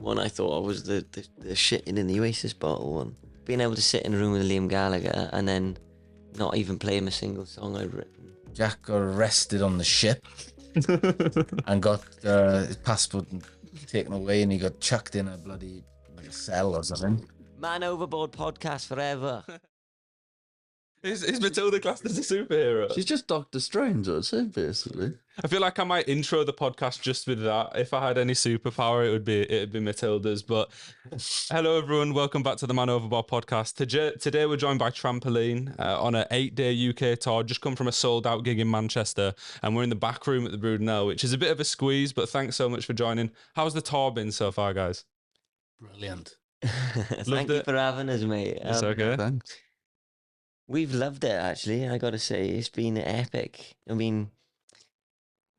one I thought of was the shitting in the Oasis bottle one. Being able to sit in a room with Liam Gallagher and then not even play him a single song I'd written. Jack got arrested on the ship and got his passport taken away, and he got chucked in a bloody cell or something. Man Overboard podcast forever. Is Matilda classed as a superhero? She's just Doctor Strange, I'd say, basically. I feel like I might intro the podcast just with that. If I had any superpower, it'd be Matilda's. But hello, everyone. Welcome back to the Man Overboard podcast. Today we're joined by Trampolene on an 8-day UK tour. Just come from a sold-out gig in Manchester, and we're in the back room at the Brood now, which is a bit of a squeeze. But thanks so much for joining. How's the tour been so far, guys? Brilliant. Thank you for having us, mate. It's okay. Thanks. We've loved it, actually. I got to say, it's been epic. I mean,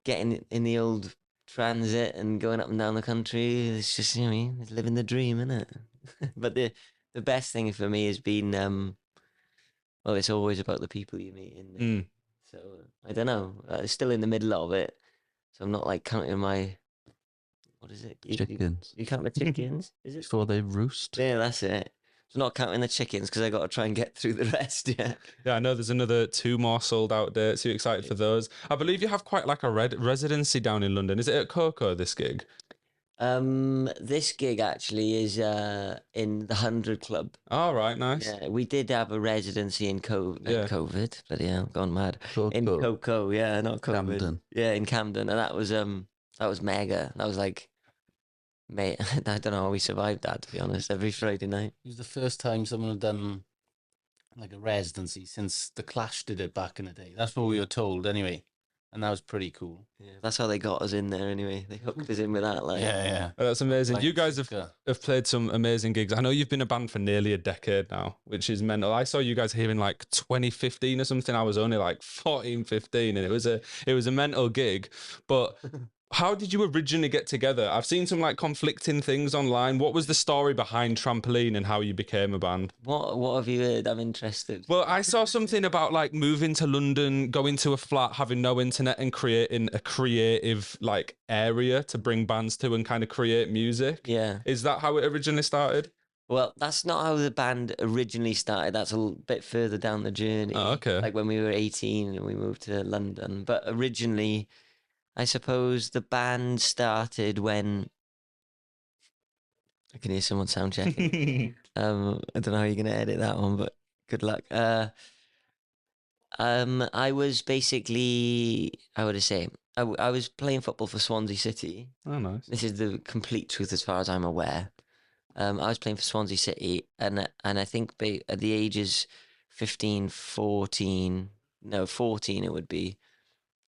getting in the old transit and going up and down the country, it's just, you know, it's living the dream, isn't it? But the best thing for me has been, well, it's always about the people you meet. So, I don't know. I'm still in the middle of it. So I'm not like counting my, what is it? Chickens. You count the chickens? Is it? Before they roost. Yeah, that's it. So not counting the chickens because I got to try and get through the rest. Yeah. Yeah, I know there's another 2 more sold out dates. Are you excited for those? I believe you have quite like a residency down in London. Is it at Coco, this gig? This gig actually is in the 100 Club. Oh, right, nice. Yeah, we did have a residency in COVID, but yeah, I've gone mad. Coco. In Coco, yeah, not COVID. Camden. Yeah, in Camden, and that was mega. That was like, mate, I don't know how we survived that, to be honest. Every Friday night. It was the first time someone had done like a residency since The Clash did it back in the day. That's what we were told anyway. And that was pretty cool. Yeah, that's how they got us in there anyway. They hooked us in with that, like. Yeah. Oh, that's amazing. Like, you guys have played some amazing gigs. I know you've been a band for nearly a decade now, which is mental. I saw you guys here in like 2015 or something. I was only like 14, 15, and it was a mental gig. But how did you originally get together? I've seen some like conflicting things online. What was the story behind Trampolene and how you became a band? What have you heard? I'm interested. Well, I saw something about like moving to London, going to a flat, having no internet, and creating a creative like area to bring bands to and kind of create music. Yeah. Is that how it originally started? Well, that's not how the band originally started. That's a little bit further down the journey. Oh, okay. Like when we were 18 and we moved to London. But originally, I suppose the band started when I can hear someone sound checking. I don't know how you're gonna edit that one, but good luck. I was basically, I would say, I was playing football for Swansea City. Oh, nice. This is the complete truth as far as I'm aware. I was playing for Swansea City, and I think at the ages 15, 14 it would be,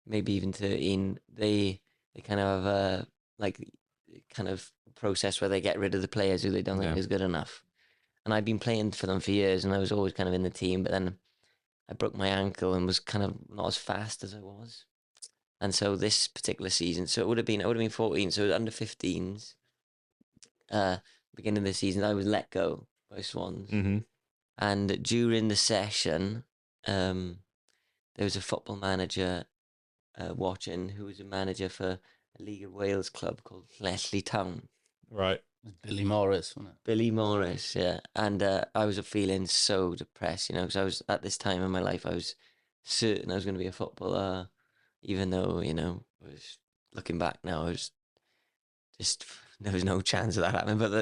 maybe even 13, they kind of have a kind of process where they get rid of the players who they don't think is good enough. And I'd been playing for them for years, and I was always kind of in the team, but then I broke my ankle and was kind of not as fast as I was. And so this particular season, so I would have been 14, so under 15s, beginning of the season, I was let go by Swans. Mm-hmm. And during the session, there was a football manager watching who was a manager for a League of Wales club called Leslie Town. Right. It was Billy Morris, wasn't it? Billy Morris, yeah. And I was feeling so depressed, because I was, at this time in my life, I was certain I was going to be a footballer, even though, I was looking back now, I was just, there was no chance of that happening. But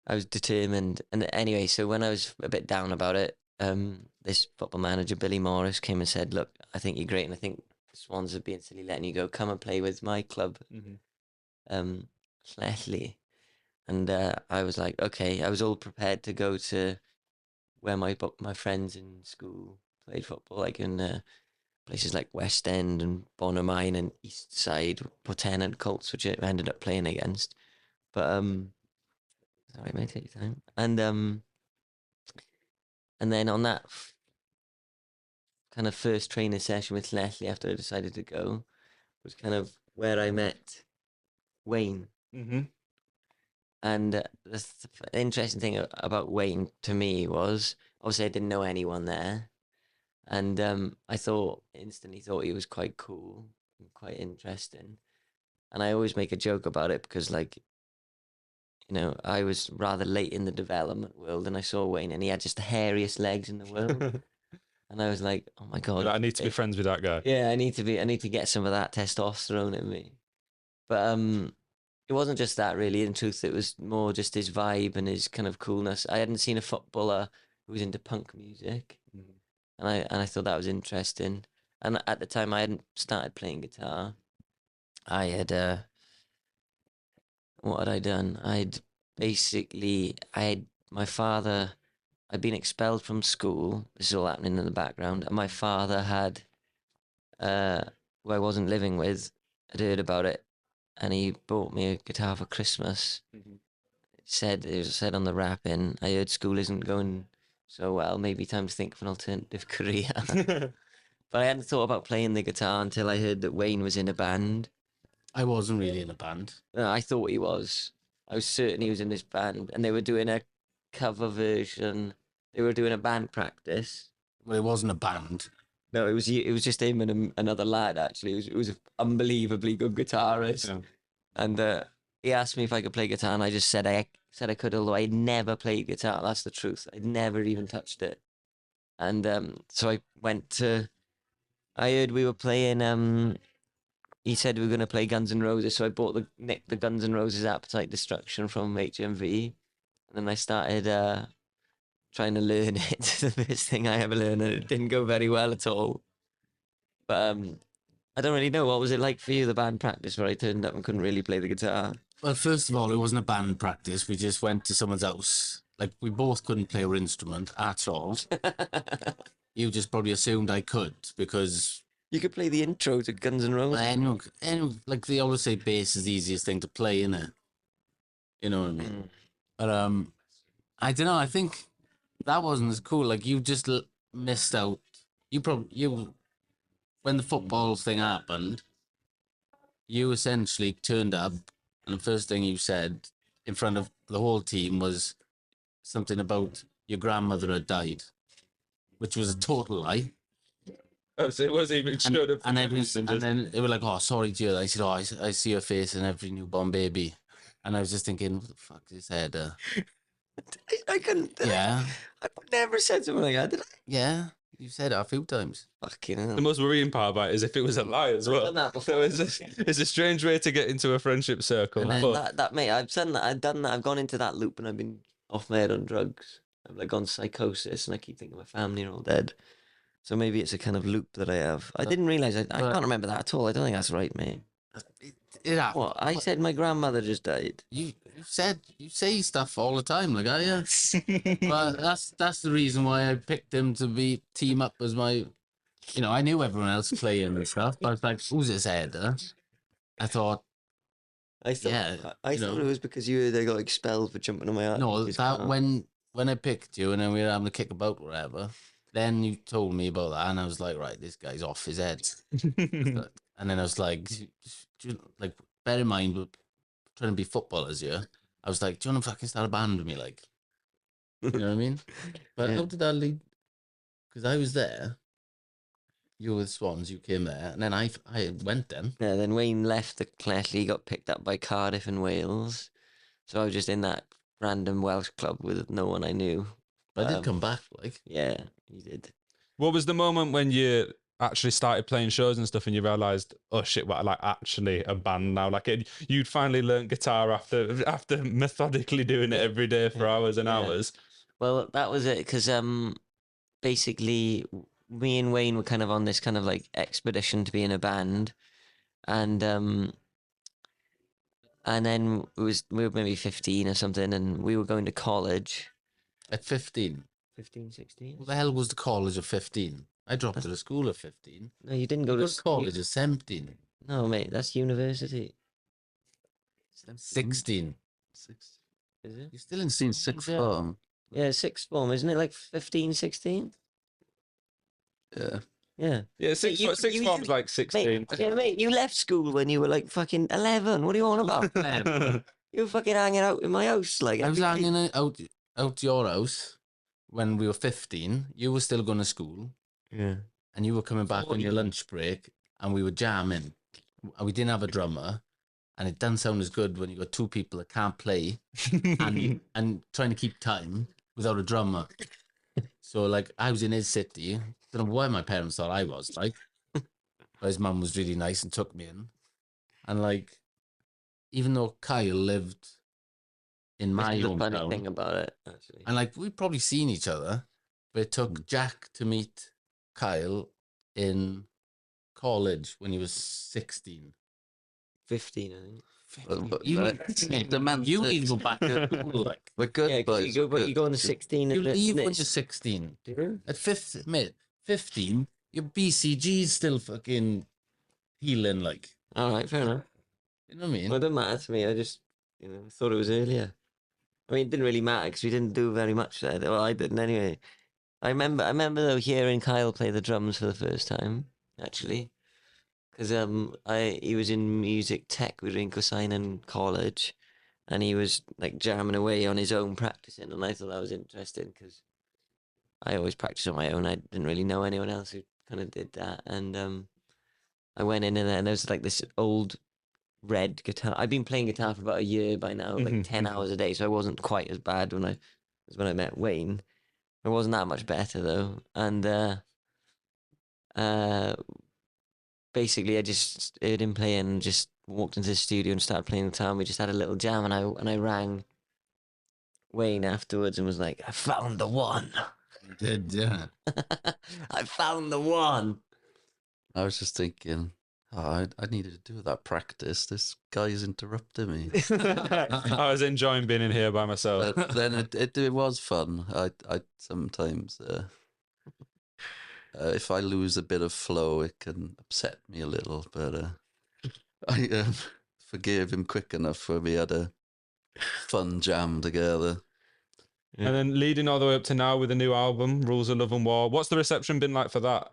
I was determined. And anyway, so when I was a bit down about it, this football manager, Billy Morris, came and said, look, I think you're great, and I think Swans are being silly letting you go. Come and play with my club, Leslie. And I was like, okay. I was all prepared to go to where my friends in school played football, like in places like West End and Bonamine and East Side, Porten and Colts, which I ended up playing against. But sorry, it may take time. And then on that kind of first training session with Leslie after I decided to go was kind of where I met Wayne. Mm-hmm. And the interesting thing about Wayne to me was, obviously I didn't know anyone there. And I instantly thought he was quite cool and quite interesting. And I always make a joke about it because, like, you know, I was rather late in the development world, and I saw Wayne, and he had just the hairiest legs in the world. And I was like, oh my God. I need to be friends with that guy. Yeah, I need to get some of that testosterone in me. But it wasn't just that really. In truth, it was more just his vibe and his kind of coolness. I hadn't seen a footballer who was into punk music, and I thought that was interesting. And at the time, I hadn't started playing guitar. I had what had I done? My father. I'd been expelled from school. This is all happening in the background, and my father had who I wasn't living with, had heard about it, and he bought me a guitar for Christmas. It was said on the wrapping, I heard school isn't going so well, maybe time to think of an alternative career. But I hadn't thought about playing the guitar until I heard that Wayne was in a band. I wasn't really in a band. No, I thought he was. I was certain he was in this band, and they were doing a cover version. They were doing a band practice. Well, it wasn't a band. No, it was just him and another lad. Actually, it was an unbelievably good guitarist. Yeah. And he asked me if I could play guitar, and I just said I could, although I'd never played guitar. That's the truth. I'd never even touched it. And so I went to. I heard we were playing. He said we were going to play Guns N' Roses, so I nicked the Guns N' Roses Appetite Destruction from HMV, and then I started trying to learn it. The first thing I ever learned, and it didn't go very well at all. But I don't really know. What was it like for you, the band practice, where I turned up and couldn't really play the guitar? Well, first of all, it wasn't a band practice. We just went to someone's house. Like, we both couldn't play our instrument at all. You just probably assumed I could because You could play the intro to Guns N' Roses. anyone, like they always say, bass is the easiest thing to play, innit? You know what I mean? But I don't know. I think that wasn't as cool. Like, you just missed out. When the football thing happened, you essentially turned up, and the first thing you said in front of the whole team was something about your grandmother had died, which was a total lie. Oh, so it wasn't even showed up. And then they were like, "Oh, sorry, dear." I said, "Oh, I see your face in every newborn baby," and I was just thinking, "What the fuck is that?" I couldn't. Yeah, I never said something like that, did I? yeah, you said it a few times. Fucking hell. The most worrying part about it is if it was a lie as well. I've done that So before. it's a strange way to get into a friendship circle. And then But That mate, I've done that. I've done that. I've gone into that loop, and I've been off my head on drugs. I've like gone psychosis, and I keep thinking my family are all dead. So maybe it's a kind of loop that I have. I didn't realize. I can't remember that at all. I don't think that's right, mate. It happened. What? I said my grandmother just died. You say stuff all the time, like, yeah. But that's the reason why I picked him to be team up as my. You know, I knew everyone else playing and stuff, but I was like, who's this header? I thought, I thought, Yeah, I you thought know. it was because they got expelled for jumping on my arm. no, that when I picked you and then we were having to kick about whatever, then you told me about that and I was like, right, this guy's off his head. And then I was like, like, bear in mind, we're trying to be footballers here. I was like, do you want to fucking start a band with me? Like, you know what I mean? But Yeah. how did that lead? Because I was there. You were with Swans, you came there, and then I went then. Yeah, then Wayne left the Clelly, he got picked up by Cardiff in Wales. So I was just in that random Welsh club with no one I knew. But I did come back, like. Yeah, he did. what was the moment when you actually started playing shows and stuff and you realised, oh shit, we're like actually a band now? Like you'd finally learnt guitar after methodically doing it every day for hours and Yeah. hours. Well, that was it, because basically me and Wayne were kind of on this kind of like expedition to be in a band, and then we were maybe 15 or something, and we were going to college. At 15. 15, 16? What the hell was the college of 15? I dropped out of school at 15. No, you didn't go You to go to college at 17. No, mate, that's university. 16. Six. Is it? You're still in Seen sixth Yeah. form. Yeah, sixth form, isn't it? Like 15, 16? Yeah. Yeah. Yeah, six form's like 16. Mate, you left school when you were like fucking 11. What are you on about? You were fucking hanging out in my house like I was every day. hanging out to your house when we were 15. You were still going to school. Yeah. And you were coming back on your lunch break and we were jamming. And we didn't have a drummer. and it doesn't sound as good when you got two people that can't play and trying to keep time without a drummer. So like I was in his city. Don't know why my parents thought I was like, but his mum was really nice and took me in. And like, even though Kyle lived in my This is the funny thing hometown, about it, actually. and like we'd probably seen each other, but it took Jack to meet Kyle in college when he was 16. 15, I think. But You demented. you need to go back to school, like. We're good, Yeah, 'cause boys. you go, we're you go on the good. 16. You and the- leave when it's- you're 16. Do you? At 15, your BCG's still fucking healing, like. All right, fair enough. You know what I mean? Well, it doesn't matter to me. I just, thought it was earlier. I mean, it didn't really matter because we didn't do very much there. Well, I didn't anyway. I remember though hearing Kyle play the drums for the first time, actually, because he was in music tech with Rinko in college, and he was like jamming away on his own practicing, and I thought that was interesting because I always practiced on my own. I didn't really know anyone else who kind of did that, and I went in and there was like this old red guitar. I've been playing guitar for about a year by now, like 10 hours a day, so I wasn't quite as bad as when I met Wayne. I wasn't that much better though, and uh, basically I just heard him playing and just walked into the studio and started playing guitar. And we just had a little jam, and I rang Wayne afterwards and was like, "I found the one." You did, yeah. I found the one. I was just thinking, I needed to do that practice. This guy's interrupting me. I was enjoying being in here by myself. But then it was fun. I sometimes if I lose a bit of flow, it can upset me a little. But I forgave him quick enough when we had a fun jam together. And then leading all the way up to now with a new album, Rules of Love and War. What's the reception been like for that?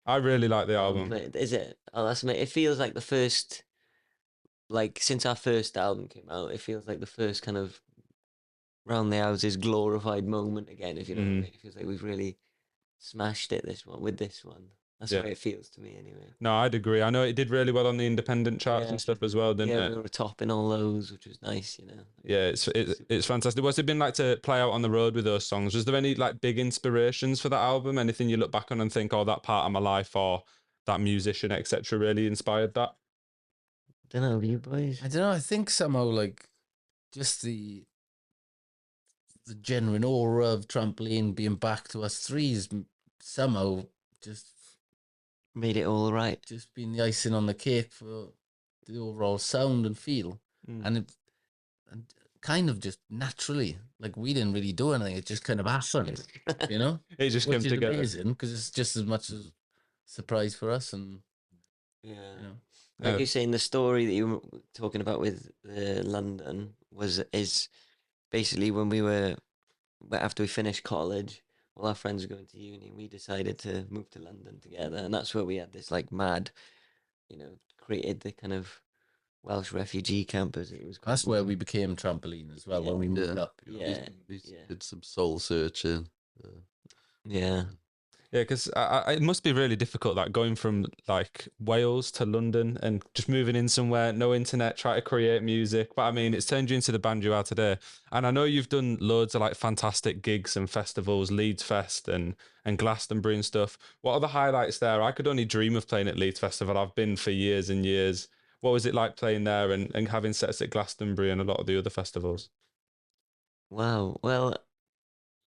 I really like the album. Mate, is it? Oh, that's mate. It feels like the first, like since our first album came out, it feels like the first kind of round the houses glorified moment again. If you know what I mean, it feels like we've really smashed it with this one. That's Yeah. the way it feels to me, anyway. No, I'd agree. I know it did really well on the independent charts Yeah. and stuff as well, didn't Yeah, it? we were topping all those, which was nice, Yeah, it's fantastic. What's it been like to play out on the road with those songs? Was there any like big inspirations for that album? Anything you look back on and think, oh, that part of my life or that musician, etc., really inspired that? Don't know, you boys. I don't know. I think somehow like just the genuine aura of Trampoline being back to us threes somehow just Made it all right. been the icing on the cake for the overall sound and feel, and kind of just naturally, like we didn't really do anything. It just kind of happened, you know. It just came Which is together. amazing because it's just as much as surprise for us, and Yeah. you know. Like you're saying, the story that you were talking about with London is basically when after we finished college, all our friends were going to uni, and we decided to move to London together, and that's where we had this like mad, created the kind of Welsh refugee camp as it was called. That's where we became Trampoline as well when we moved Yeah. up. You know? Yeah, We yeah, did some soul searching. yeah. Yeah, because it must be really difficult, like going from like Wales to London and just moving in somewhere, no internet, try to create music. But I mean, it's turned you into the band you are today. And I know you've done loads of like fantastic gigs and festivals, Leeds Fest and Glastonbury and stuff. What are the highlights there? I could only dream of playing at Leeds Festival. I've been for years and years. What was it like playing there and having sets at Glastonbury and a lot of the other festivals? Wow. Well,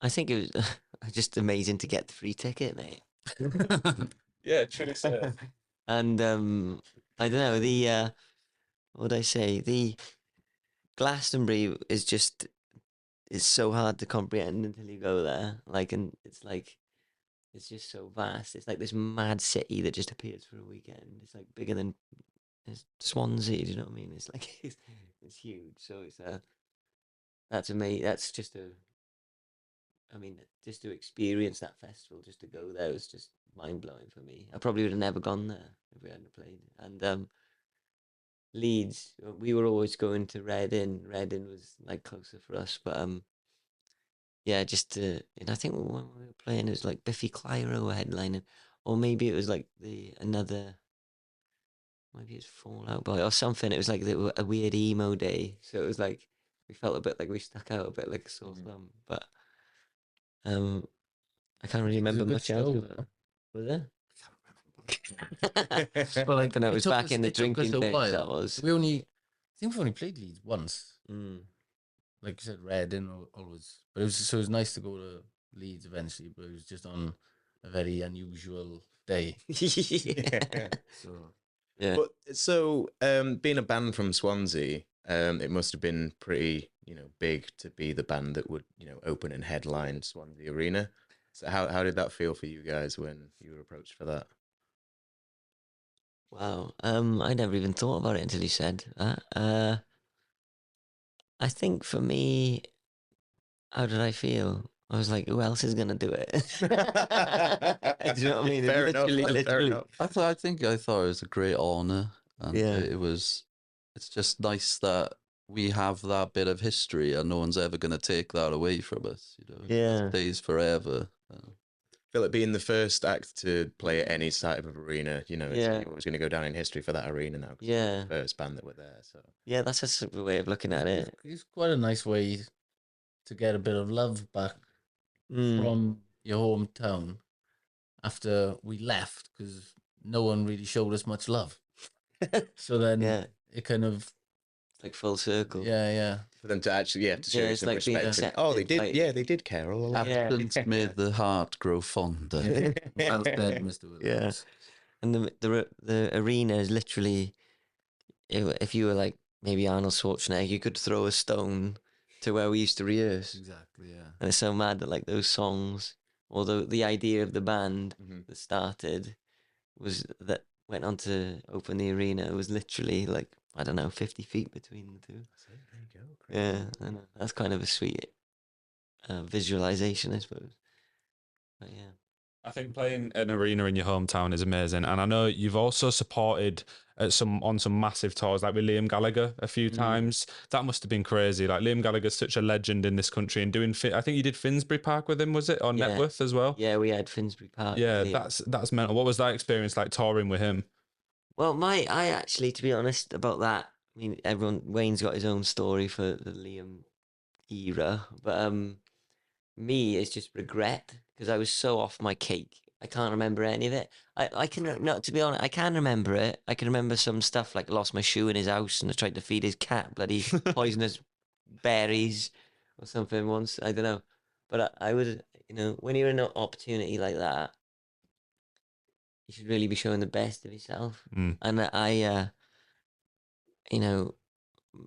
I think it was just amazing to get the free ticket, mate. Yeah, true. And I don't know, what would I say? The Glastonbury is so hard to comprehend until you go there. Like, and it's just so vast. It's like this mad city that just appears for a weekend. It's like bigger than Swansea. Do you know what I mean? It's like it's huge. So that's amazing. That's just I mean, just to experience that festival, just to go there was just mind blowing for me. I probably would have never gone there if we hadn't played. And Leeds, we were always going to Reading. Reading was like closer for us, but yeah, and I think when we were playing, it was like Biffy Clyro were headlining, or maybe it was like maybe it's Fallout Boy or something. It was like a weird emo day, so it was like we felt a bit like we stuck out a bit like a sore thumb. But I can't really It was a remember good much else. show, Of it. though. Was it? Well, like, But no, it was back in the it took us drinking a days. while. That was. I think we've only played Leeds once. Mm. Like you said, Reading always, but it was nice to go to Leeds eventually. But it was just on a very unusual day. Yeah. So Yeah. But so, being a band from Swansea, it must have been pretty, big to be the band that would, open and headline Swansea Arena. So how did that feel for you guys when you were approached for that? Wow. I never even thought about it until you said that. I think for me, how did I feel? I was like, who else is gonna do it? Do you know what I mean? Fair enough. Fair Literally. enough. I thought it was a great honor, and Yeah. it's just nice that we have that bit of history, and no one's ever going to take that away from us. Yeah. It stays forever. Feel like being the first act to play at any type of arena, Yeah. it was going to go down in history for that arena now. 'Cause Yeah. it's the first band that were there. So Yeah, that's a simple way of looking at it. it's quite a nice way to get a bit of love back from your hometown after we left, because no one really showed us much love. So then Yeah. it kind of It's like full circle. yeah. for them to actually, to show Yeah, you it's some like being respect. accepted, Oh, they did. like- Yeah, they did care all along. Yeah. Absence made the heart grow fonder. Well said, Mr. Williams. Yeah. And the arena is literally, if you were like maybe Arnold Schwarzenegger, you could throw a stone to where we used to rehearse. Exactly, yeah. And it's so mad that like those songs, or the idea of the band Mhm. that started that went on to open the arena. It was literally like, I don't know, 50 feet between the two. There you go. Crazy. Yeah, I know. That's kind of a sweet visualization, I suppose. But yeah. I think playing an arena in your hometown is amazing, and I know you've also supported on some massive tours, like with Liam Gallagher a few times. That must have been crazy. Like Liam Gallagher's such a legend in this country, and I think you did Finsbury Park with him, was it, or Yeah. Networth as well? Yeah, we had Finsbury Park. Yeah, Liam. that's mental. What was that experience like touring with him? Well, I actually, to be honest about that, I mean, Wayne's got his own story for the Liam era, but me, it's just regret because I was so off my cake. I can't remember any of it. I can, no, to be honest, I can remember it. I can remember some stuff like I lost my shoe in his house and I tried to feed his cat bloody poisonous berries or something once. I don't know, but I would, when you're in an opportunity like that, you should really be showing the best of yourself. Mm. And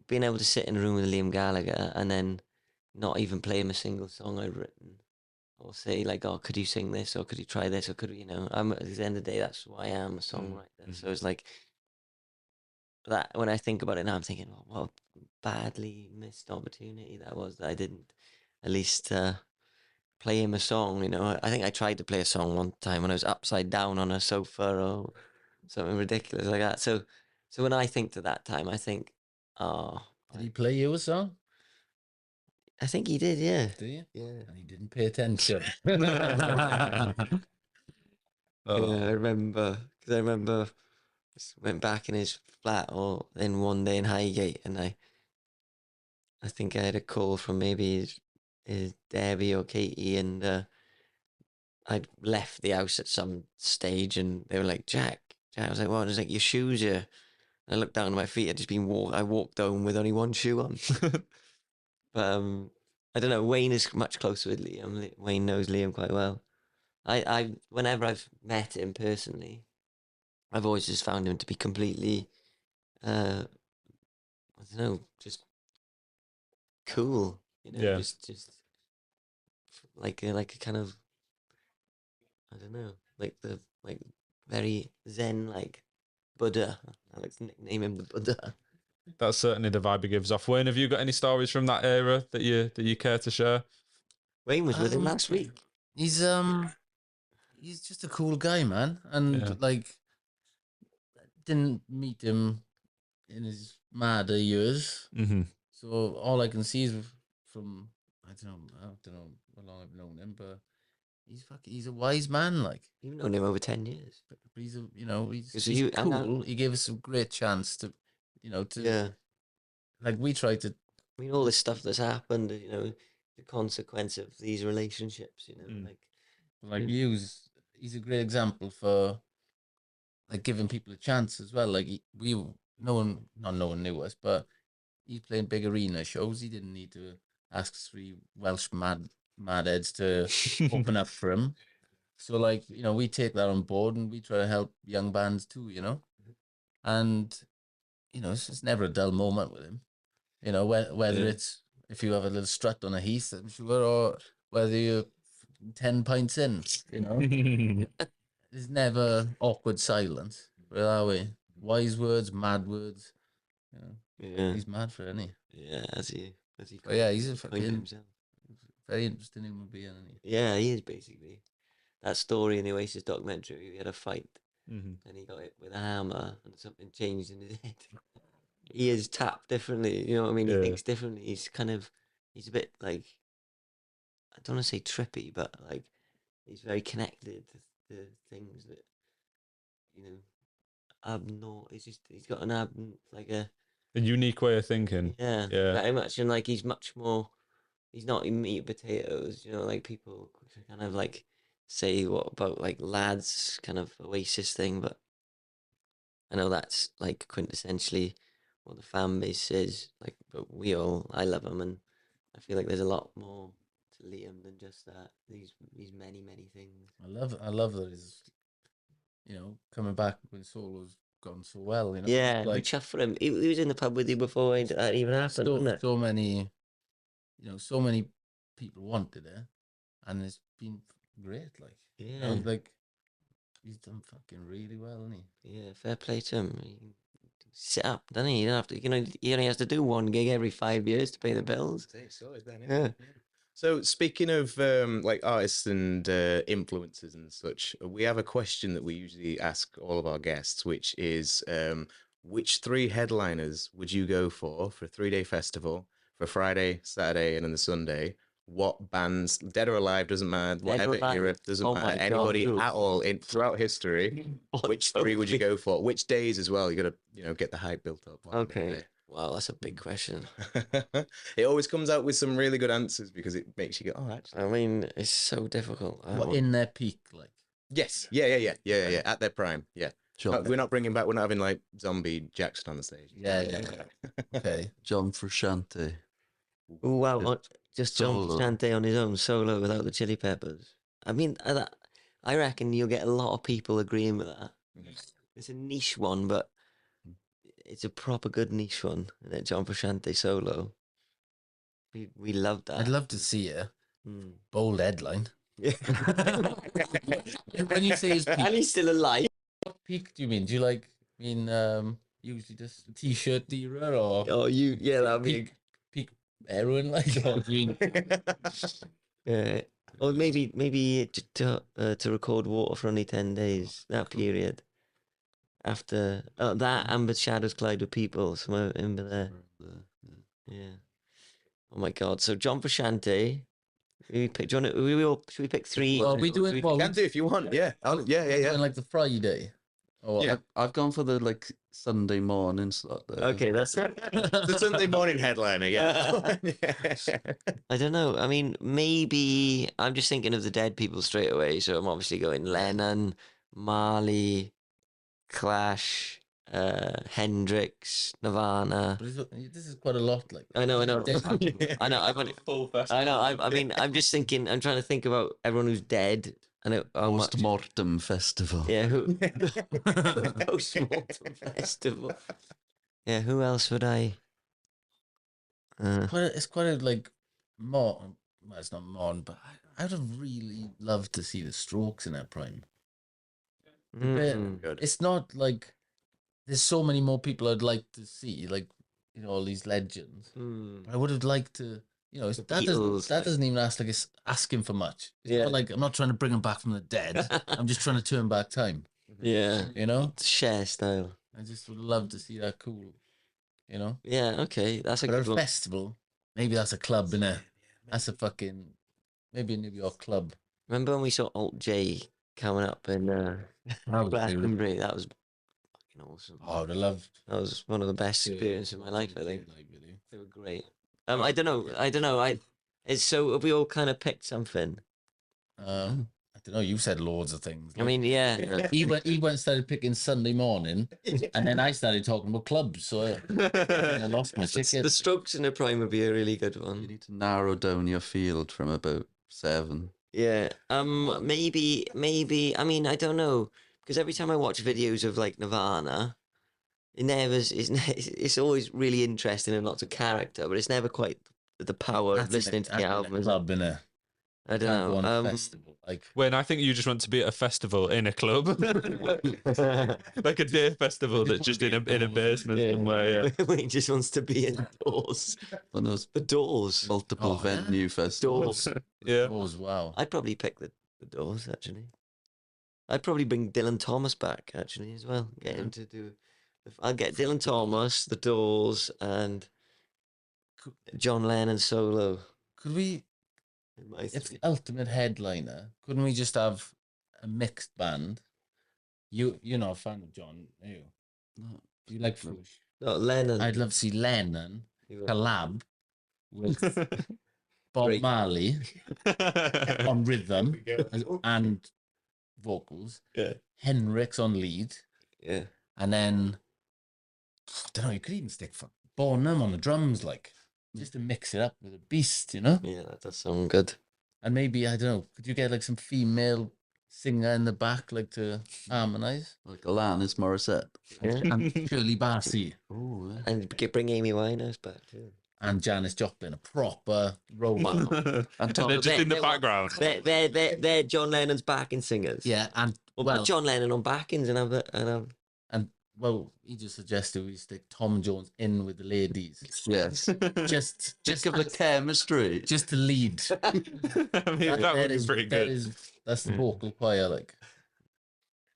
being able to sit in a room with Liam Gallagher and then not even play him a single song I've written, or say like, "Oh, could you sing this? Or could you try this? Or could we?" I'm at the end of the day, that's why I am a songwriter. So it's like that. When I think about it now, I'm thinking, "Oh, what a badly missed opportunity that was. That I didn't at least play him a song." I think I tried to play a song one time when I was upside down on a sofa or something ridiculous like that. So when I think to that time, I think, oh, Did he play you a song? I think he did, yeah. Did you? Yeah. And he didn't pay attention. Yeah, I remember, because I remember went back in his flat or in one day in Highgate, and I think I had a call from maybe his Debbie or Katie, and I'd left the house at some stage, and they were like, Jack. I was like, what? I was like, your shoes here. And I looked down at my feet. I'd just been I walked home with only one shoe on. But I don't know. Wayne is much closer with Liam. Wayne knows Liam quite well. I whenever I've met him personally, I've always just found him to be completely, I don't know, just cool. Yeah. Just like a kind of, I don't know, like very zen, like Buddha. I like to nickname him the Buddha. That's certainly the vibe he gives off. Wayne, have you got any stories from that era that you care to share? Wayne was with him last week. He's just a cool guy, man, and didn't meet him in his madder years. Mm-hmm. So all I can see is from I don't know how long I've known him, but he's a wise man, like. You've known him over 10 years. But he's he's 'Cause he's you- and that- cool. He gave us a great chance to, to Yeah. like we tried to. I mean, all this stuff that's happened, the consequence of these relationships, Like Mm. he's a great example for like giving people a chance as well. Like no one knew us, but he's playing big arena shows. He didn't need to ask 3 Welsh madheads to open up for him. So like we take that on board and we try to help young bands too. And it's never a dull moment with him. Whether Yeah. it's if you have a little strut on a heath, I'm sure, or whether you're 10 pints in, there's never awkward silence. Put it that way. Wise words, mad words. Yeah. He's mad for any. Yeah, as he But yeah, he's a coined it fucking himself. very interesting human being, isn't he? Yeah, he is basically. That story in the Oasis documentary, he had a fight Mhm. and he got it with a hammer and something changed in his head. He is tapped differently, you know what I mean? Yeah. He thinks differently. He's a bit like, I don't want to say trippy, but like, he's very connected to things that, abnormal. He's got like a, A unique way of thinking. yeah, Yeah. very much. And like, he's much more, he's not meat and potatoes, like people kind of like say what about like lads kind of Oasis thing, but I know that's like quintessentially what the fan base is like, but I love him, and I feel like there's a lot more to Liam than just that. These many things. I love that he's coming back when solo's gone so well. Yeah, we like chuffed for him. He was in the pub with you before that even happened, wasn't it? so many, so many people wanted it, and it's been great. Like Yeah, like he's done fucking really well, hasn't he? yeah. Fair play to him. He can sit up, doesn't he? You don't have to. He only has to do one gig every 5 years to pay the bills. Yeah. So speaking of like artists and influencers and such, we have a question that we usually ask all of our guests, which is which 3 headliners would you go for a 3-day festival for Friday, Saturday, and then the Sunday? What bands, dead or alive, doesn't matter, whatever alive. era, doesn't Oh matter, my God, anybody true. at all throughout history. Which 3 would you go for? Which days as well? You got to get the hype built up. Okay. Wow, that's a big question. It always comes out with some really good answers because it makes you go, oh, actually. I mean, it's so difficult. What in their peak, like? Yes. Yeah. At their prime. Yeah. John, We're not bringing back. We're not having like Zombie Jackson on the stage. Yeah. Okay. John Frusciante. Oh, wow, It's just John solo. Frusciante on his own solo without the Chili Peppers. I mean, I reckon you'll get a lot of people agreeing with that. It's a niche one, but it's a proper good niche one. That John Frusciante solo. We love that. I'd love to see a Mm. bold headline. Yeah. When you say his And peak, he's still alive. what peak do you mean? Do you usually just a t-shirt era or Oh, yeah, that'd be. peak heroin, like? Or do you mean Yeah. Or maybe to record Water for only 10 days, that period. After that, Amber Shadows Collide with People, somewhere in there. Yeah. Oh my God. So John Frusciante. Should we pick 3? Well, we do it. Well, Can do if you want. Yeah. Yeah. doing like the Friday. Or Yeah. I've gone for the Sunday morning slot there. Okay, that's. The Sunday morning headliner. Yeah. I don't know. I mean, maybe I'm just thinking of the dead people straight away. So I'm obviously going Lennon, Marley, Clash, Hendrix, Nirvana. But this is quite a lot. Like I know. Yeah. I know. Full festival. I know. I mean, I'm just thinking. I'm trying to think about everyone who's dead. I know. How much? Post-mortem festival. Yeah. Who? Post-mortem festival. Yeah. Who else would I? It's quite a like more. Well, it's not modern, but I would have really loved to see the Strokes in their prime. Mm. Good. It's not like there's so many more people I'd like to see, like all these legends. Mm. I would have liked to, The that Beatles, doesn't even ask like it's asking for much. It's Yeah. not like I'm not trying to bring them back from the dead. I'm just trying to turn back time. Yeah. Share style. I just would love to see that cool. Yeah. Okay. That's a But at good a one. festival, maybe that's a club, innit? That's a fucking maybe a New York club. Remember when we saw Alt J coming up in That was beautiful. Glastonbury? That was fucking awesome. Oh, I would have loved. That was one of the best experiences of my life, I think. Like, really. They were great. I don't know. It's so have we all kind of picked something? I don't know. You said loads of things. I mean, yeah. He went and started picking Sunday morning, and then I started talking about clubs. So I lost my ticket. The Strokes in the Prime would be a really good You one. need to narrow down your field from about 7. Yeah. Maybe. I mean, I don't know, because every time I watch videos of like Nirvana, it's always really interesting and lots of character, but it's never quite the power of listening to the album. Is it? Club in a I don't know. festival. Like When I think you just want to be at a festival in a club, like a day festival that's just in a basement somewhere. Yeah. He just wants to be indoors. One of those The Doors. multiple Oh, yeah. venue festivals. Doors. Yeah. oh wow. I'd probably pick the Doors, actually. I'd probably bring Dylan Thomas back, actually, as well. Get him to do... I'll get Dylan Thomas, the Doors, and John Lennon solo. Could we, in my if three. the ultimate headliner, couldn't we just have a mixed band? You're not a fan of John, are you? No. You like Fush? No, Lennon. I'd love to see Lennon You were- collab with Bob Great. Marley on rhythm and vocals. Yeah. Henrik's on lead, Yeah. and then I don't know. You could even stick Bonham on the drums, like just to mix it up with a beast, you know. Yeah, that does sound good. And maybe I don't know. Could you get like some female singer in the back, like to harmonize? Like Alanis Morissette. Yeah. And Shirley Bassey Oh, yeah. And bring Amy Winehouse back, too. and Janis Joplin, a proper romance. And Tom- they're just in the They're- background. They're John Lennon's backing singers. Yeah, and Well, well, put John Lennon on backings and have well, he just suggested we stick Tom Jones in with the ladies, Yes. just Just give the chemistry. just to lead. I mean, that would be pretty good. That's the vocal choir, like.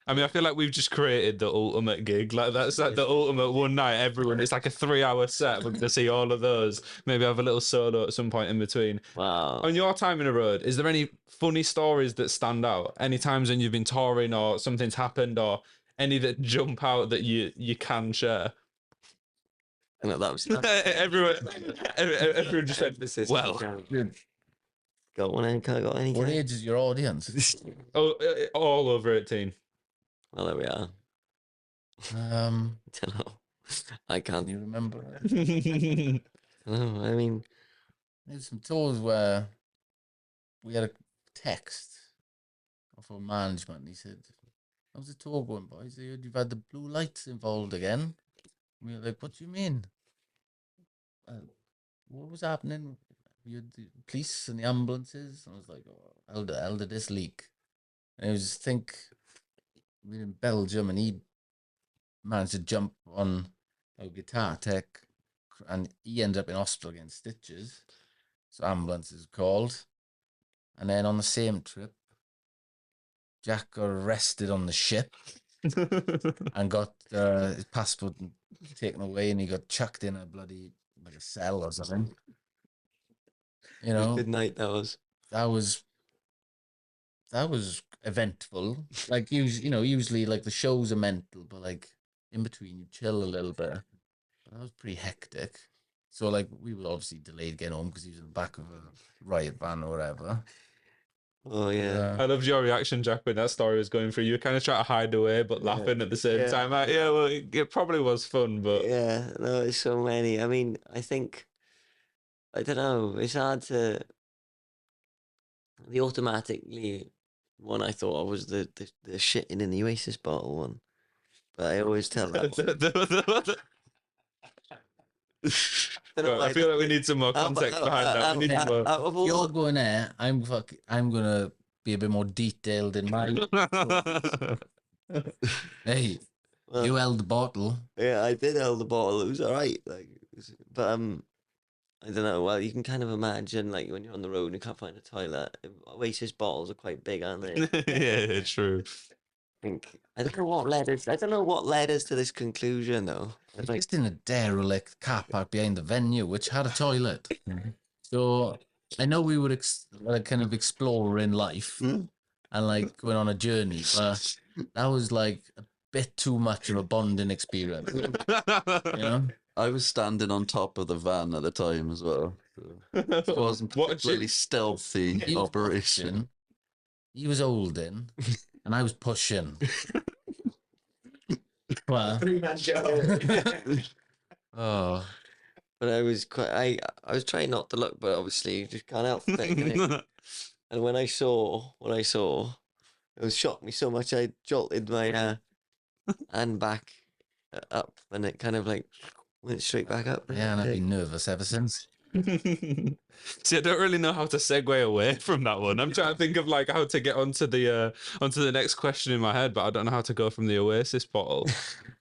I mean, I feel like we've just created the ultimate gig. Like that's like the ultimate one night. Everyone, it's like a 3-hour set. We're going to see all of those. Maybe have a little solo at some point in between. wow. On your time in a road, is there any funny stories that stand out? Any times when you've been touring or something's happened, or any that jump out that you can share? No, that was everyone just said, well. Got one? Got any? What age is your audience? Oh, all over 18. Well, there we are. Um, Don't know. I can can't. you remember? No, I mean, There's some tours where we had a text off our management. He said, "How's the tour going, boys? I heard you've had the blue lights involved again." We were like, "What do you mean? What was happening? You had the police and the ambulances." I was like, "Oh, how did this leak?" And I was think we were in Belgium, and he managed to jump on a guitar tech, and he ended up in hospital getting stitches. So ambulance is called. And then on the same trip, Jack got arrested on the ship and got his passport taken away, and he got chucked in a bloody like a cell or something. You know, good night that was. that was eventful. Like usually like the shows are mental, but like in between you chill a little bit. But that was pretty hectic. So like we were obviously delayed getting home because he was in the back of a riot van or whatever. Oh yeah. I loved your reaction, Jack, when that story was going through. You were kind of trying to hide away, but laughing at the same Yeah. time. Like, yeah, well, it probably was fun, but Yeah, no, there's so many. I mean, I don't know. It's hard to. The automatically one I thought of was the shitting in the Oasis bottle one, but I always tell that one. I feel like we need some more context behind that. We need more. Out of all You're the- going there. I'm gonna be a bit more detailed in my. Hey, well, you held the bottle. yeah, I did hold the bottle. It was all right, but I don't know. Well, you can kind of imagine like when you're on the road and you can't find a toilet. Oasis bottles are quite big, aren't they? Yeah, true. I don't know what led us. I don't know what led us to this conclusion, though. It's like, Just in a derelict car park behind the venue, which had a toilet. So I know we would like kind of explore in life Hmm. and like going on a journey, but that was like a bit too much of a bonding experience. You know, I was standing on top of the van at the time as well. So it wasn't particularly stealthy he was operation. pushing, he was holding, and I was pushing. Well, Three-man show. oh, But I was trying not to look, but obviously you just can't help thinking it. And when I saw what I saw, it shocked me so much I jolted my hand back up, and it kind of like went straight back up. yeah, and I've been nervous ever since. See, I don't really know how to segue away from that one. I'm trying to think of like how to get onto the next question in my head, but I don't know how to go from the Oasis bottle.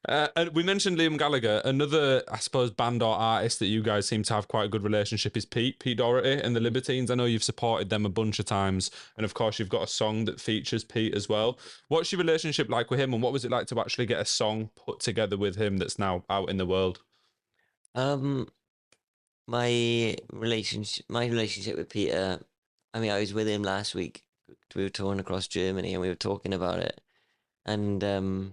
And we mentioned Liam Gallagher. Another, I suppose, band or artist that you guys seem to have quite a good relationship is Pete Doherty and the Libertines. I know you've supported them a bunch of times, and of course you've got a song that features Pete as well. What's your relationship like with him, and what was it like to actually get a song put together with him that's now out in the world? Um, my relationship with Peter. I mean, I was with him last week. We were touring across Germany, and we were talking about it. And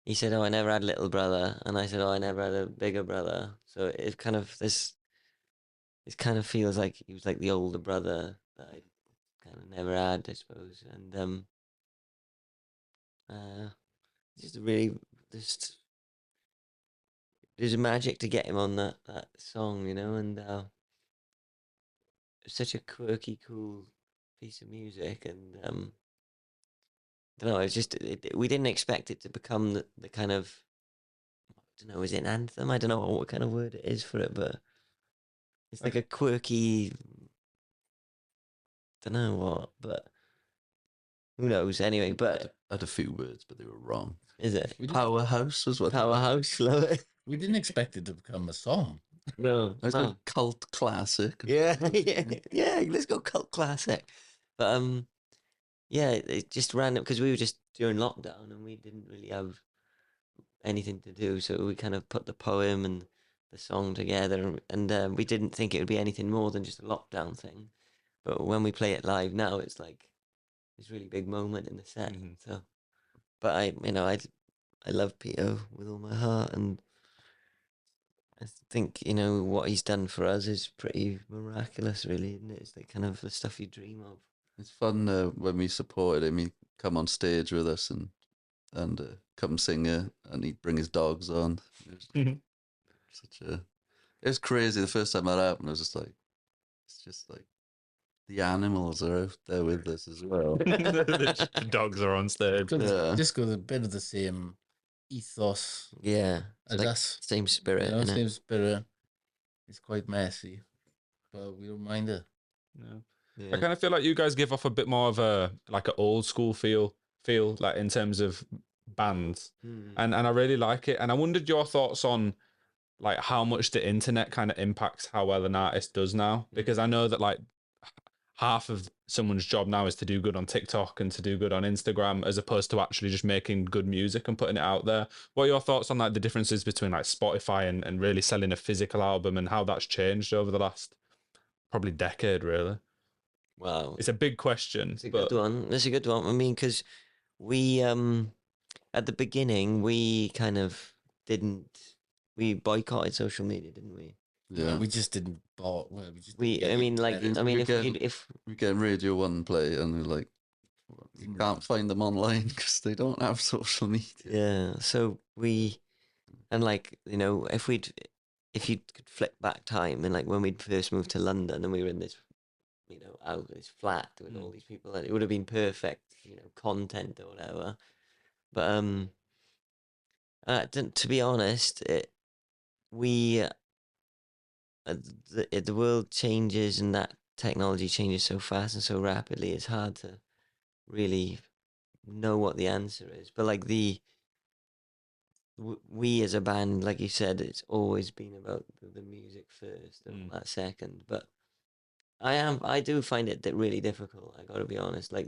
he said, "Oh, I never had a little brother," and I said, "Oh, I never had a bigger brother." So it kind of this kind of feels like he was like the older brother that I kind of never had, I suppose. And uh, just really just there's a magic to get him on that song, you know, and it's such a quirky, cool piece of music, and I don't know, it's just we didn't expect it to become the kind of I don't know, is it an anthem? I don't know what kind of word it is for it, but it's like a quirky, don't know what, but who knows? Anyway, but I had a few words, but they were wrong. is it Powerhouse was what. Powerhouse? Love it. We didn't expect it to become a song. No, It's no. a cult classic. Yeah, yeah. Let's go cult classic. But yeah, it just random because we were just during lockdown and we didn't really have anything to do, so we kind of put the poem and the song together, and we didn't think it would be anything more than just a lockdown thing. But when we play it live now, it's like this really big moment in the set. Mhm. So, but I love Peter with all my heart, and I think what he's done for us is pretty miraculous, really, isn't it? It's like kind of the stuff you dream of. It's fun when we supported him. He'd come on stage with us and come sing and he'd bring his dogs on. It was Mhm. it was crazy the first time that happened. I was just like, it's just like the animals are out there with us as well. The dogs are on stage. Yeah. Just got a bit of the same ethos Yeah, it's as like us. same spirit, You know, innit? same spirit. It's quite messy, but we don't mind it. Yeah. Yeah. I kind of feel like you guys give off a bit more of a like an old school feel like in terms of bands, Hmm. and I really like it. And I wondered your thoughts on like how much the internet kind of impacts how well an artist does now, because I know that like half of someone's job now is to do good on TikTok and to do good on Instagram as opposed to actually just making good music and putting it out there. What are your thoughts on like the differences between like Spotify and really selling a physical album and how that's changed over the last probably decade, really? Wow, It's a big question, it's a but good one. That's a good one. I mean, because we at the beginning we kind of didn't we boycotted social media, didn't we? Yeah. We just didn't bought. Well, we just We, didn't get I mean, like, internet. I mean, We if get- we if We get Radio 1 play and we're like, you can't find them online because they don't have social media. yeah, so we and like if you could flip back time and like when we'd first moved to London and we were in this out this flat with all these people, and it would have been perfect, content or whatever. But to be honest, we the world changes and that technology changes so fast and so rapidly. It's hard to really know what the answer is. But like we as a band, like you said, it's always been about the music first and that second. But I do find it really difficult. I got to be honest. Like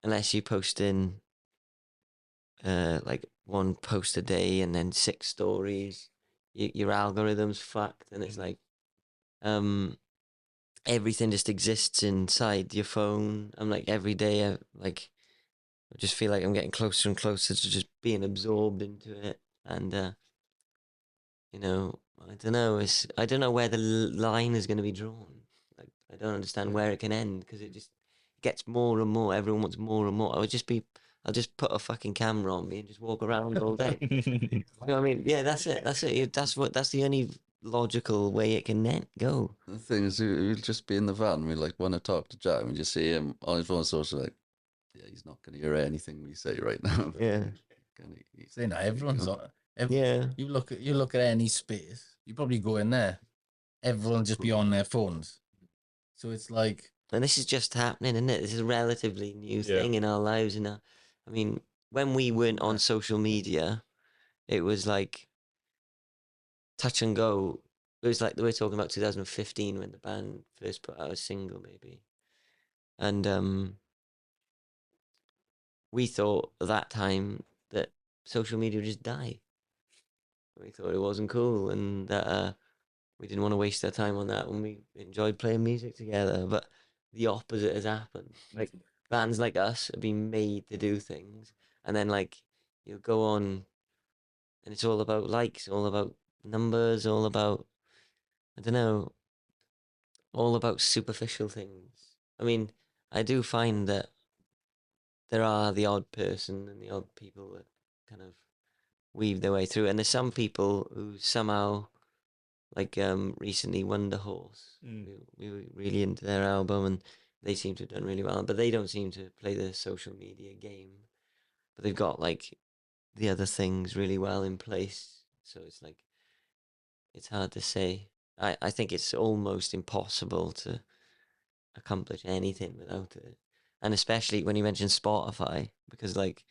unless you post in like one post a day and then 6 stories, your algorithm's fucked, and it's like everything just exists inside your phone. I'm like every day, I just feel like I'm getting closer and closer to just being absorbed into it. And you know, I don't know. I don't know where the line is going to be drawn. Like I don't understand where it can end because it just gets more and more. Everyone wants more and more. I'll just put a fucking camera on me and just walk around all day. You know what I mean? Yeah, that's it. That's it. That's the only logical way it can go. The thing is, you'll just be in the van. We like want to talk to Jack, and we just see him on his phone. So it's like, yeah, he's not going to hear anything we say right now. Yeah. Saying that everyone's on. Yeah. You look at any space. You probably go in there. Everyone just be on their phones. So it's like, And this is just happening, isn't it? This is a relatively new thing in our lives. And I mean, when we weren't on social media, it was like touch and go. It was like we're talking about 2015 when the band first put out a single, maybe. And we thought at that time that social media would just die. We thought it wasn't cool, and that we didn't want to waste our time on that when we enjoyed playing music together. But the opposite has happened. Like bands like us have been made to do things, and then like you go on, and it's all about likes, all about numbers, all about I don't know, all about superficial things. I mean, I do find that there are the odd person and the odd people that kind of weave their way through, and there's some people who somehow like recently Wonder Horse. We were really into their album and they seem to have done really well, but they don't seem to play the social media game. But they've got like the other things really well in place. So it's like it's hard to say. I think it's almost impossible to accomplish anything without it. And especially when you mention Spotify, because like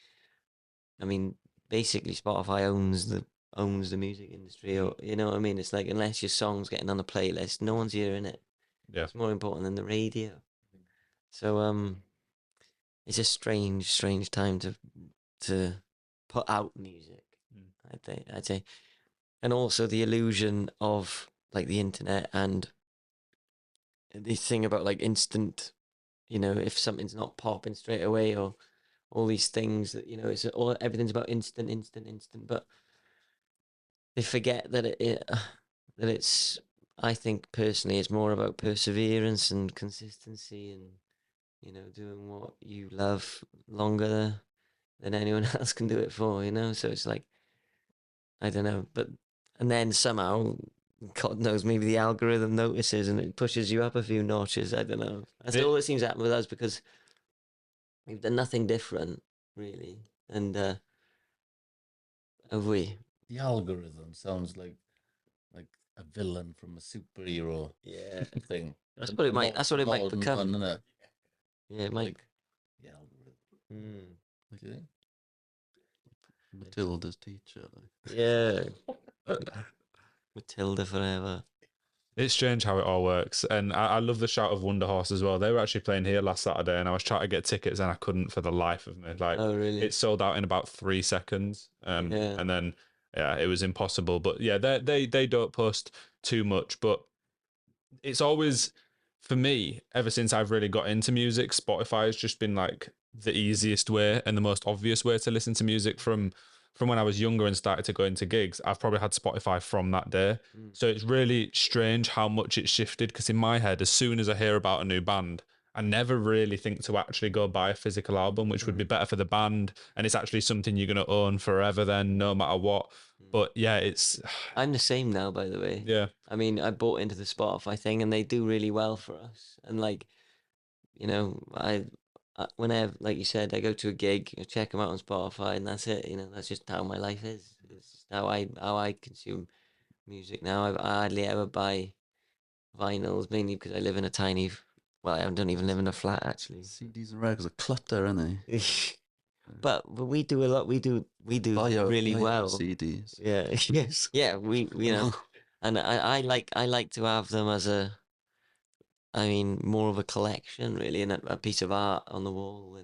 I mean, basically Spotify owns the music industry, or you know what I mean. It's like unless your song's getting on a playlist, no one's hearing it. Yeah. It's more important than the radio. So it's a strange time to put out music. I'd say, and also the illusion of like the internet and this thing about like instant. You know, if something's not popping straight away, or all these things that you know, it's all everything's about instant, but they forget that that it's. I think personally, it's more about perseverance and consistency, and you know, doing what you love longer than anyone else can do it for. You know, so it's like I don't know, but and then somehow, God knows, maybe the algorithm notices and it pushes you up a few notches. I don't know. That's all that seems to happen with us because we've done nothing different, really, and have we? the algorithm sounds like a villain from a superhero thing. That's what it might. That's what it might become. One, isn't it? Yeah, it might. Like, the algorithm. Okay. Matilda's teacher. Yeah. Matilda forever. It's strange how it all works. And I love the shout of Wonder Horse as well. They were actually playing here last Saturday and I was trying to get tickets and I couldn't for the life of me. Like, oh, really? It sold out in about 3 seconds. And then, yeah, it was impossible. But yeah, they don't post too much. But it's always, for me, ever since I've really got into music, Spotify has just been like the easiest way and the most obvious way to listen to music from when I was younger and started to go into gigs. I've probably had Spotify from that day. So it's really strange how much it's shifted because in my head, as soon as I hear about a new band, I never really think to actually go buy a physical album, which would be better for the band. And it's actually something you're going to own forever then, no matter what. But yeah, it's... I'm the same now, by the way. Yeah. I mean, I bought into the Spotify thing and they do really well for us. And like, you know, whenever, like you said, I go to a gig, I check them out on Spotify, and that's it. You know, that's just how my life is. It's just how I consume music now. I hardly ever buy vinyls, mainly because I live in a tiny. Well, I don't even live in a flat actually. CDs and records are clutter, aren't they? but we do a lot. We do really well. CDs. Yeah, yes, yeah. We you know, and I like to have them as a. I mean, more of a collection, really, and a piece of art on the wall.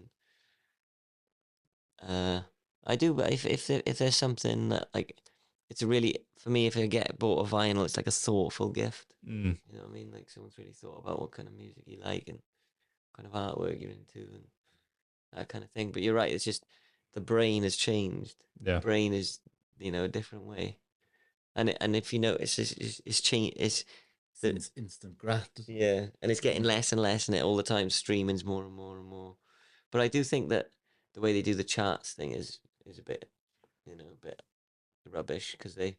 And I do, but if there's something that like, it's a really for me, if I get bought a vinyl, it's like a thoughtful gift. Mm. You know what I mean? Like someone's really thought about what kind of music you like and kind of artwork you're into and that kind of thing. But you're right. It's just the brain has changed. Yeah. The brain is, a different way. And if you notice, it's changed. It's instant grat. Yeah, and it's getting less and less in it all the time. Streaming's more and more and more. But I do think that the way they do the charts thing is a bit, a bit rubbish because they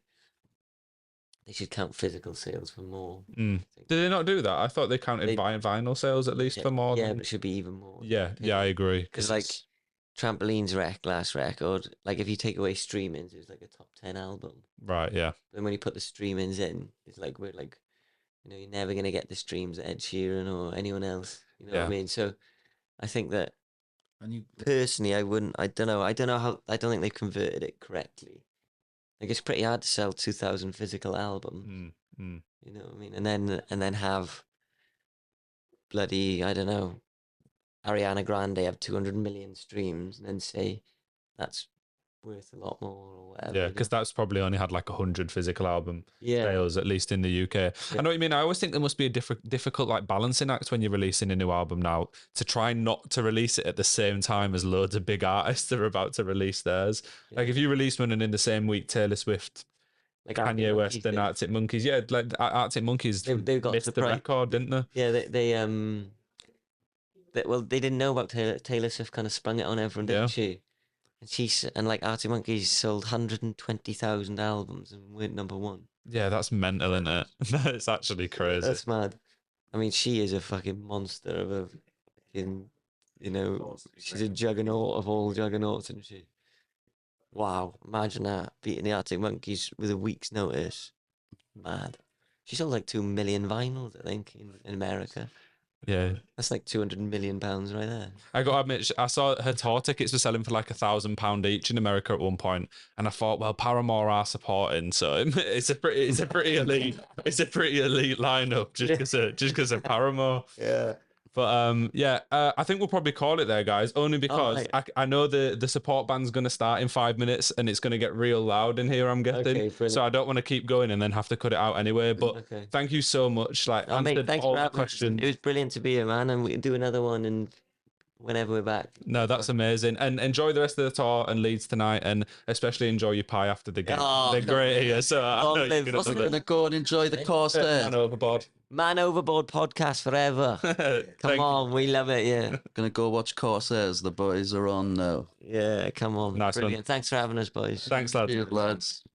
should count physical sales for more. Mm. Did they not do that? I thought they counted vinyl sales at least for more. Yeah, than... but it should be even more. Yeah, I agree. Because like Trampoline's last record, like if you take away streamings, it's like a top 10 album. Right. Yeah. And when you put the streamings in, it's like we're like, you're never gonna get the streams of Ed Sheeran or anyone else. You know what I mean? So I think that personally, I don't know how. I don't think they've converted it correctly. Like it's pretty hard to sell 2,000 physical albums. You know what I mean? And then have bloody, I don't know, Ariana Grande have 200 million streams and then say that's worth a lot more or whatever. Yeah, because that's probably only had like 100 physical album sales, at least in the UK. I know what you mean. I always think there must be a difficult like balancing act when you're releasing a new album now to try not to release it at the same time as loads of big artists are about to release theirs. Like if you release one and in the same week Taylor Swift, like Kanye West and Arctic Monkeys, like Arctic Monkeys they got missed the record, didn't they? Yeah, they didn't know about Taylor Swift. Kind of sprung it on everyone, didn't she? And like Arctic Monkeys sold 120,000 albums and weren't number one. Yeah, that's mental, isn't it? It's actually crazy. That's mad. I mean, she is a fucking monster of a fucking, she's a juggernaut of all juggernauts, isn't she? Wow, imagine that, beating the Arctic Monkeys with a week's notice. Mad. She sold like 2 million vinyls, I think, in America. Yeah, that's like £200 million right there. I got to admit, I saw her tour tickets were selling for like £1,000 each in America at one point, and I thought, well, Paramore are supporting, so it's a pretty elite lineup just because of Paramore. Yeah. But I think we'll probably call it there, guys, only because I know the support band's going to start in 5 minutes and it's going to get real loud in here, I'm guessing. Okay, so I don't want to keep going and then have to cut it out anyway. But thank you so much. Answered all the questions. It was brilliant to be here, man, and we can do another one and whenever we're back. No, that's amazing. And enjoy the rest of the tour and Leeds tonight, and especially enjoy your pie after the game. They're great here, so I know you're going to go and enjoy the course there. Man Overboard. Man Overboard podcast forever. Come on, we love it, yeah. Gonna go watch Corsairs. The boys are on now. Yeah, come on. Nice brilliant. One. Thanks for having us, boys. Thanks, lads. Cheers, lads.